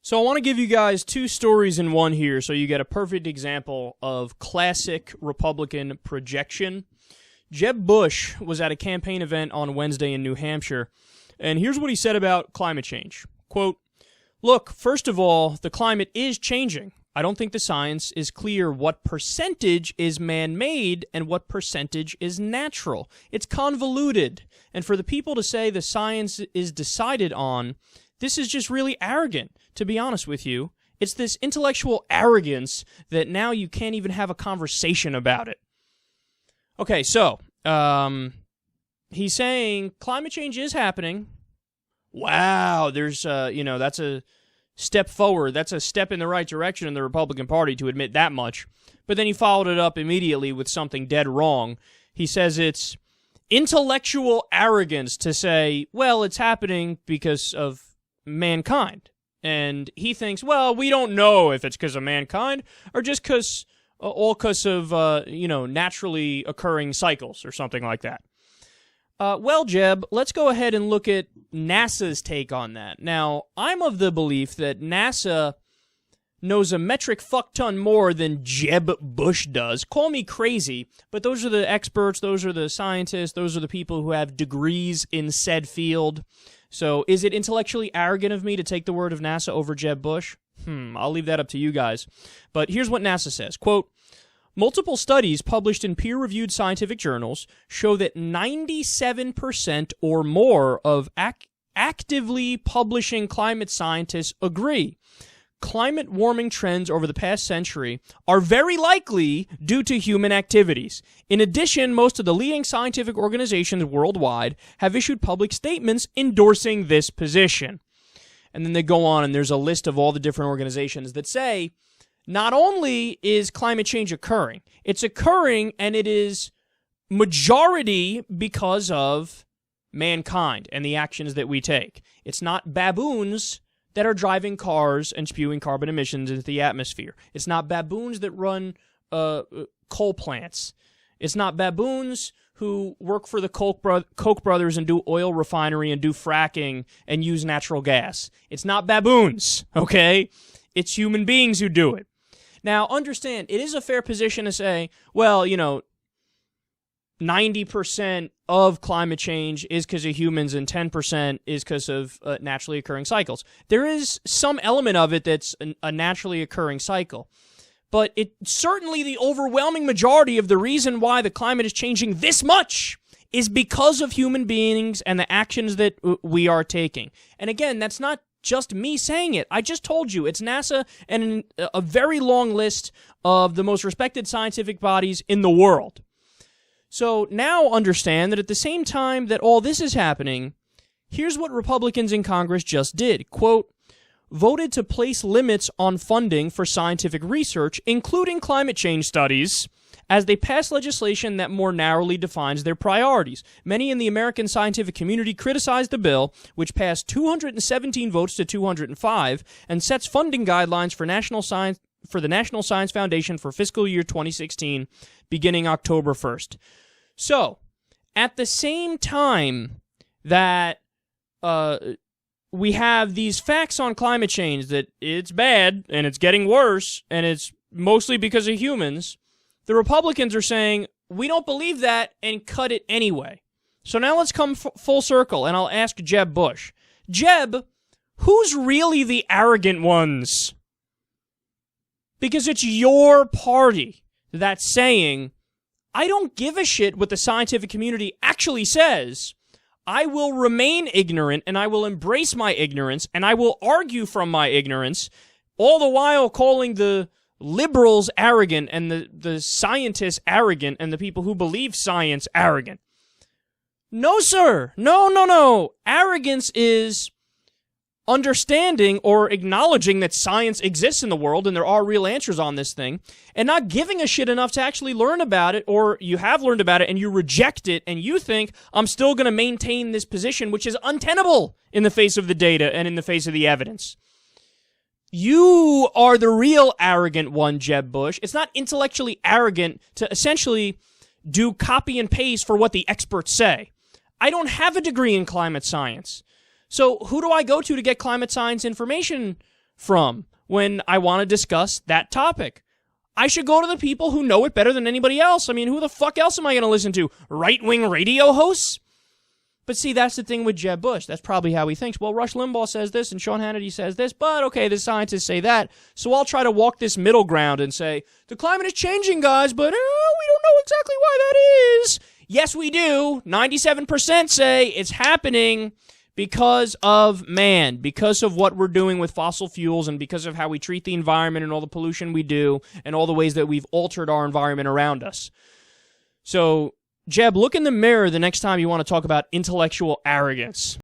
So I want to give you guys two stories in one here so you get a perfect example of classic Republican projection. Jeb Bush was at a campaign event on Wednesday in New Hampshire, and here's what he said about climate change. Quote, "Look, first of all, the climate is changing. I don't think the science is clear what percentage is man-made and what percentage is natural. It's convoluted. And for the people to say the science is decided on, this is just really arrogant, to be honest with you. It's this intellectual arrogance that now you can't even have a conversation about it." Okay, so, he's saying climate change is happening. Wow, there's, that's a step forward. That's a step in the right direction in the Republican Party to admit that much. But then he followed it up immediately with something dead wrong. He says it's intellectual arrogance to say, well, it's happening because of mankind. And he thinks, well, we don't know if it's because of mankind or just because of, naturally occurring cycles or something like that. Well, Jeb, let's go ahead and look at NASA's take on that. Now, I'm of the belief that NASA knows a metric fuck-ton more than Jeb Bush does. Call me crazy, but those are the experts, those are the scientists, those are the people who have degrees in said field. So is it intellectually arrogant of me to take the word of NASA over Jeb Bush? I'll leave that up to you guys. But here's what NASA says. Quote, "Multiple studies published in peer-reviewed scientific journals show that 97% or more of actively publishing climate scientists agree. Climate warming trends over the past century are very likely due to human activities. In addition, most of the leading scientific organizations worldwide have issued public statements endorsing this position." And then they go on, and there's a list of all the different organizations that say, not only is climate change occurring, it's occurring and it is majority because of mankind and the actions that we take. It's not baboons that are driving cars and spewing carbon emissions into the atmosphere. It's not baboons that run coal plants. It's not baboons who work for the Koch brothers and do oil refinery and do fracking and use natural gas. It's not baboons, okay? It's human beings who do it. Now, understand, it is a fair position to say, well, 90% of climate change is because of humans and 10% is because of naturally occurring cycles. There is some element of it that's a naturally occurring cycle. But it's certainly the overwhelming majority of the reason why the climate is changing this much is because of human beings and the actions that we are taking. And again, that's not just me saying it. I just told you it's NASA and a very long list of the most respected scientific bodies in the world. So now understand that at the same time that all this is happening, here's what Republicans in Congress just did. Quote, "Voted to place limits on funding for scientific research, including climate change studies, as they pass legislation that more narrowly defines their priorities. Many in the American scientific community criticized the bill, which passed 217 votes to 205, and sets funding guidelines for the National Science Foundation for fiscal year 2016, beginning October 1st. So, at the same time that we have these facts on climate change that it's bad and it's getting worse and it's mostly because of humans, the Republicans are saying, we don't believe that and cut it anyway. So now let's come full circle and I'll ask Jeb Bush. Jeb, who's really the arrogant ones? Because it's your party that's saying, I don't give a shit what the scientific community actually says. I will remain ignorant, and I will embrace my ignorance, and I will argue from my ignorance, all the while calling the liberals arrogant and the scientists arrogant and the people who believe science arrogant. No, sir. No. Arrogance is understanding or acknowledging that science exists in the world and there are real answers on this thing, and not giving a shit enough to actually learn about it, or you have learned about it and you reject it and you think, I'm still going to maintain this position, which is untenable in the face of the data and in the face of the evidence. You are the real arrogant one, Jeb Bush. It's not intellectually arrogant to essentially do copy and paste for what the experts say. I don't have a degree in climate science. So who do I go to get climate science information from when I want to discuss that topic. I should go to the people who know it better than anybody else. I mean, who the fuck else am I going to listen to? Right-wing radio hosts? But see, that's the thing with Jeb Bush. That's probably how he thinks. Well, Rush Limbaugh says this and Sean Hannity says this, but okay, the scientists say that. So I'll try to walk this middle ground and say, the climate is changing, guys, but we don't know exactly why that is. Yes, we do. 97% say it's happening because of man, because of what we're doing with fossil fuels and because of how we treat the environment and all the pollution we do and all the ways that we've altered our environment around us. So, Jeb, look in the mirror the next time you want to talk about intellectual arrogance.